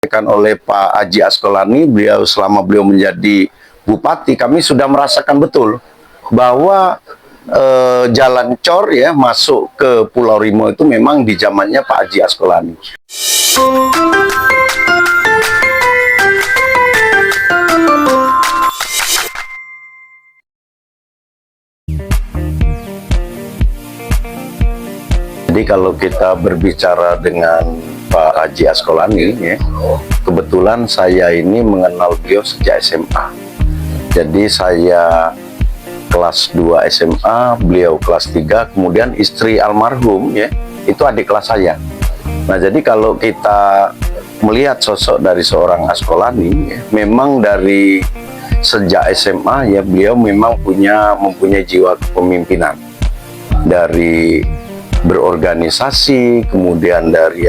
disampaikan oleh Pak Haji Asqalani, selama beliau menjadi bupati, kami sudah merasakan betul bahwa jalan cor ya masuk ke Pulau Rimau itu memang di zamannya Pak Haji Asqalani. Jadi kalau kita berbicara dengan Pak Haji Asqalani, ya, kebetulan saya ini mengenal beliau sejak SMA. Jadi saya kelas 2 SMA, beliau kelas 3, kemudian istri almarhum ya, itu adik kelas saya. Nah, jadi kalau kita melihat sosok dari seorang Asqalani, ya, memang dari sejak SMA ya beliau memang mempunyai jiwa kepemimpinan. Dari berorganisasi, kemudian dari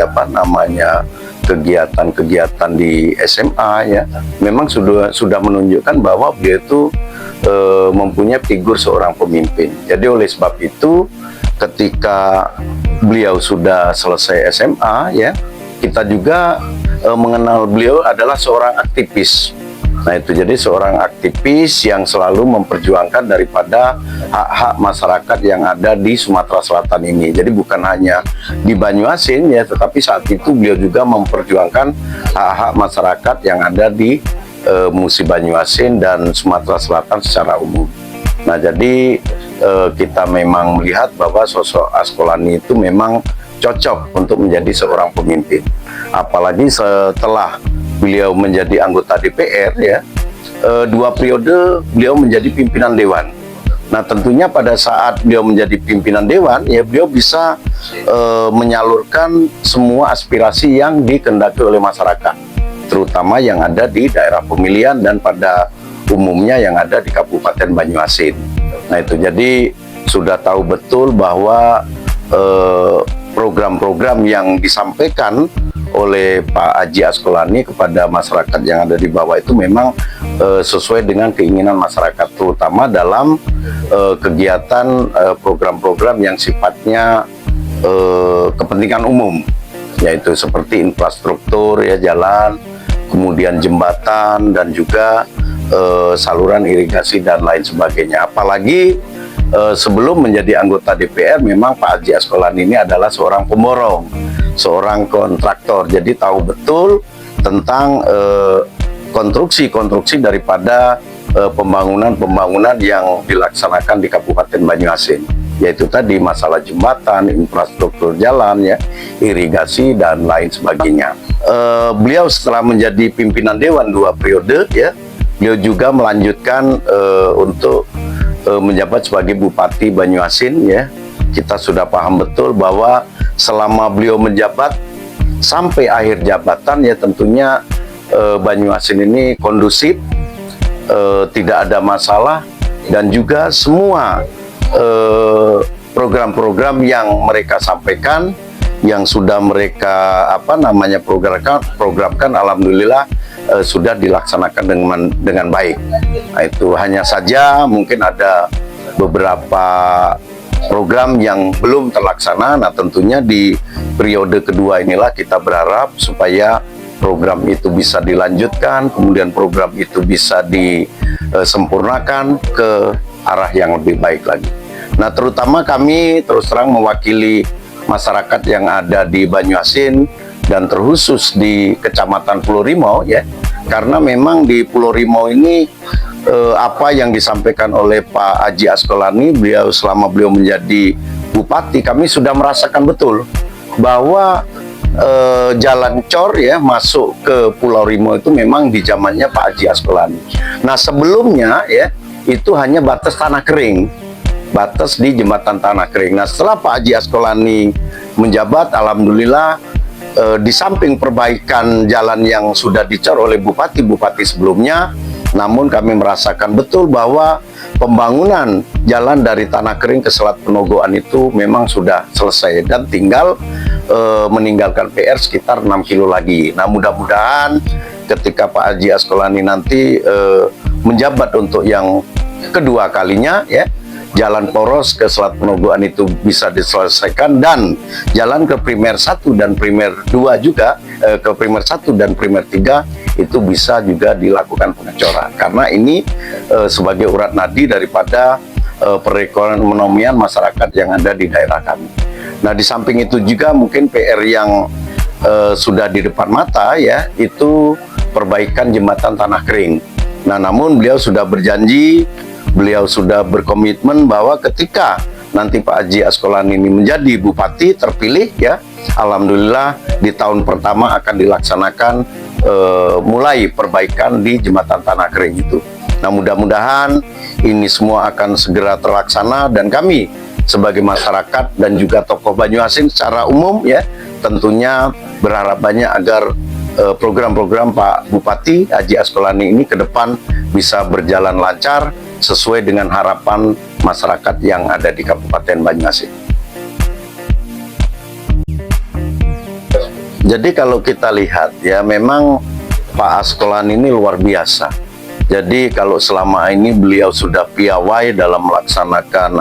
kegiatan-kegiatan di SMA ya, memang sudah menunjukkan bahwa beliau itu mempunyai figur seorang pemimpin. Jadi oleh sebab itu ketika beliau sudah selesai SMA ya, kita juga mengenal beliau adalah seorang aktivis. Nah itu, jadi seorang aktivis yang selalu memperjuangkan daripada hak-hak masyarakat yang ada di Sumatera Selatan ini. Jadi bukan hanya di Banyuasin ya, tetapi saat itu beliau juga memperjuangkan hak-hak masyarakat yang ada di Musi Banyuasin dan Sumatera Selatan secara umum. Nah jadi kita memang melihat bahwa sosok Asqalani itu memang cocok untuk menjadi seorang pemimpin. Apalagi setelah beliau menjadi anggota DPR ya, 2 periode beliau menjadi pimpinan dewan. Nah tentunya pada saat beliau menjadi pimpinan dewan ya, beliau bisa menyalurkan semua aspirasi yang dikehendaki oleh masyarakat, terutama yang ada di daerah pemilihan dan pada umumnya yang ada di Kabupaten Banyuasin. Nah itu, jadi sudah tahu betul bahwa program-program yang disampaikan oleh Pak Haji Asqalani kepada masyarakat yang ada di bawah itu memang sesuai dengan keinginan masyarakat, terutama dalam kegiatan program-program yang sifatnya kepentingan umum, yaitu seperti infrastruktur ya, jalan, kemudian jembatan, dan juga saluran irigasi dan lain sebagainya. Apalagi sebelum menjadi anggota DPR memang Pak Haji Asqalani ini adalah seorang pemborong, seorang kontraktor, jadi tahu betul tentang konstruksi daripada pembangunan yang dilaksanakan di Kabupaten Banyuasin, yaitu tadi masalah jembatan, infrastruktur jalan ya, irigasi dan lain sebagainya. Beliau setelah menjadi pimpinan dewan 2 periode ya, beliau juga melanjutkan untuk menjabat sebagai Bupati Banyuasin ya. Kita sudah paham betul bahwa selama beliau menjabat sampai akhir jabatan ya, tentunya Banyuasin ini kondusif, tidak ada masalah, dan juga semua program-program yang mereka sampaikan, yang sudah mereka programkan, alhamdulillah sudah dilaksanakan dengan baik. Nah, itu hanya saja mungkin ada beberapa program yang belum terlaksana. Nah tentunya di periode kedua inilah kita berharap supaya program itu bisa dilanjutkan, kemudian program itu bisa disempurnakan ke arah yang lebih baik lagi. Nah terutama kami terus terang mewakili masyarakat yang ada di Banyuasin dan terkhusus di Kecamatan Pulau Rimau ya, karena memang di Pulau Rimau ini apa yang disampaikan oleh Pak Haji Asqalani, selama beliau menjadi bupati, kami sudah merasakan betul bahwa jalan cor ya masuk ke Pulau Rimau itu memang di zamannya Pak Haji Asqalani. Nah sebelumnya ya itu hanya batas tanah kering, batas di jembatan tanah kering. Nah setelah Pak Haji Asqalani menjabat, alhamdulillah di samping perbaikan jalan yang sudah dicor oleh bupati-bupati sebelumnya, namun kami merasakan betul bahwa pembangunan jalan dari Tanah Kering ke Selat Penogoan itu memang sudah selesai dan tinggal meninggalkan PR sekitar 6 kilo lagi. Nah mudah-mudahan ketika Pak Haji Asqalani nanti menjabat untuk yang kedua kalinya ya, jalan poros ke Selat Penogoan itu bisa diselesaikan, dan jalan ke Primer 1 dan Primer 2 juga, ke Primer 1 dan Primer 3 itu bisa juga dilakukan pengecoran, karena ini sebagai urat nadi daripada perekonomian masyarakat yang ada di daerah kami. Nah, di samping itu juga mungkin PR yang sudah di depan mata ya, itu perbaikan jembatan Tanah Kering. Nah, namun beliau sudah berjanji, beliau sudah berkomitmen bahwa ketika nanti Pak Haji Asqalani ini menjadi bupati terpilih ya, alhamdulillah di tahun pertama akan dilaksanakan mulai perbaikan di jembatan Tanah Kering itu. Nah, mudah-mudahan ini semua akan segera terlaksana, dan kami sebagai masyarakat dan juga tokoh Banyuasin secara umum ya, tentunya berharap banyak agar program-program Pak Bupati Haji Asqalani ini ke depan bisa berjalan lancar sesuai dengan harapan masyarakat yang ada di Kabupaten Banyuasin. Jadi kalau kita lihat ya, memang Pak Asqalani ini luar biasa. Jadi kalau selama ini beliau sudah piawai dalam melaksanakan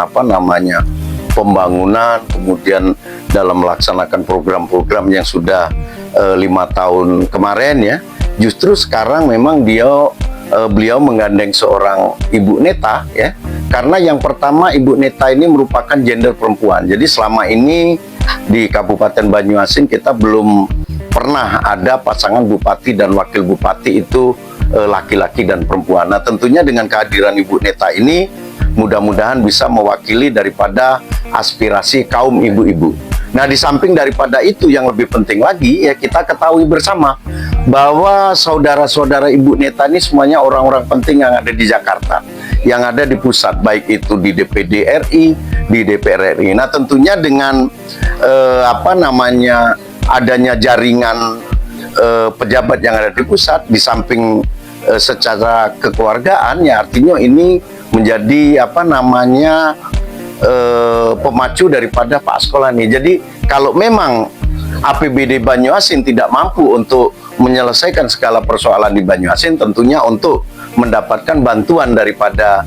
pembangunan, kemudian dalam melaksanakan program-program yang sudah 5 tahun kemarin ya, justru sekarang memang beliau menggandeng seorang Ibu Neta ya, karena yang pertama Ibu Neta ini merupakan gender perempuan. Jadi selama ini di Kabupaten Banyuasin kita belum pernah ada pasangan bupati dan wakil bupati itu laki-laki dan perempuan. Nah, tentunya dengan kehadiran Ibu Neta ini mudah-mudahan bisa mewakili daripada aspirasi kaum ibu-ibu. Nah, di samping daripada itu yang lebih penting lagi ya, kita ketahui bersama bahwa saudara-saudara Ibu Neta ini semuanya orang-orang penting yang ada di Jakarta, yang ada di pusat, baik itu di DPD RI, di DPR RI. Nah, tentunya dengan adanya jaringan pejabat yang ada di pusat, di samping secara kekeluargaan ya, artinya ini menjadi pemacu daripada Pak Asqalani. Jadi kalau memang APBD Banyuasin tidak mampu untuk menyelesaikan segala persoalan di Banyuasin, tentunya untuk mendapatkan bantuan daripada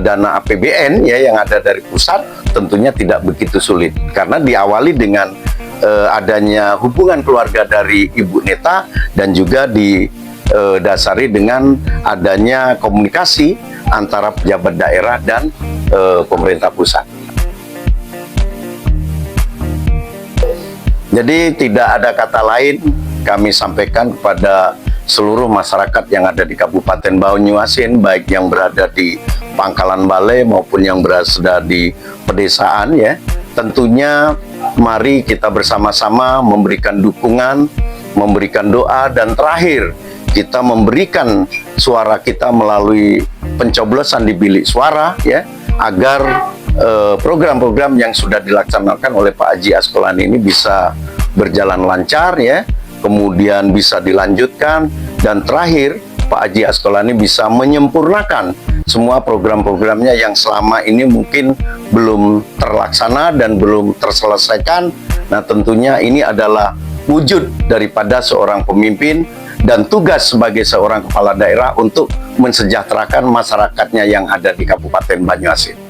dana APBN ya yang ada dari pusat tentunya tidak begitu sulit, karena diawali dengan adanya hubungan keluarga dari Ibu Neta, dan juga didasari dengan adanya komunikasi antara pejabat daerah dan pemerintah pusat. Jadi tidak ada kata lain kami sampaikan kepada seluruh masyarakat yang ada di Kabupaten Banyuasin, baik yang berada di Pangkalan Balai maupun yang berada di pedesaan ya. Tentunya mari kita bersama-sama memberikan dukungan, memberikan doa, dan terakhir kita memberikan suara kita melalui pencoblosan di bilik suara ya, agar program-program yang sudah dilaksanakan oleh Pak Haji Asqalani ini bisa berjalan lancar ya, kemudian bisa dilanjutkan, dan terakhir Pak Haji Asqalani bisa menyempurnakan semua program-programnya yang selama ini mungkin belum terlaksana dan belum terselesaikan. Nah, tentunya ini adalah wujud daripada seorang pemimpin dan tugas sebagai seorang kepala daerah untuk mensejahterakan masyarakatnya yang ada di Kabupaten Banyuasin.